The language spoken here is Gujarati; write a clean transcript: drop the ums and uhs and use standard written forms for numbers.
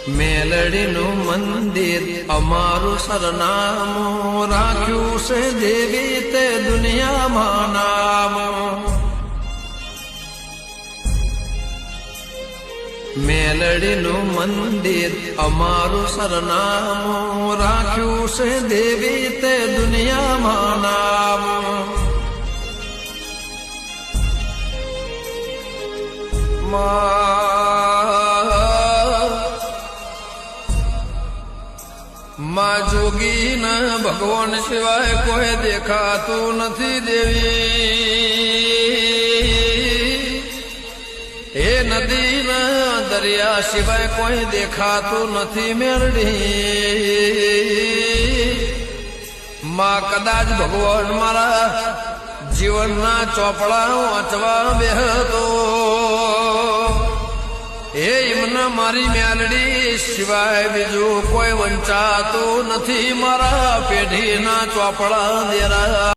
મેલડીનું મંદિર અમારું સરનામું રાખ્યું છે દેવી તે દુનિયામાં નામ મેલડીનું મંદિર અમારું સરનામું રાખ્યું છે દેવી તે દુનિયામાં નામ માં જોગી ના ભગવાન સિવાય કોઈ દેખાતું નથી દેવી એ નદી ના દરિયા સિવાય કોઈ દેખાતું નથી મેરડી માં કદાચ ભગવાન મારા જીવનના ચોપડા વાંચવા બેહતો એ એમના મારી મેલડી સિવાય બીજું કોઈ વંચાતું નથી મારા પેઢીના ચોપડા દેરા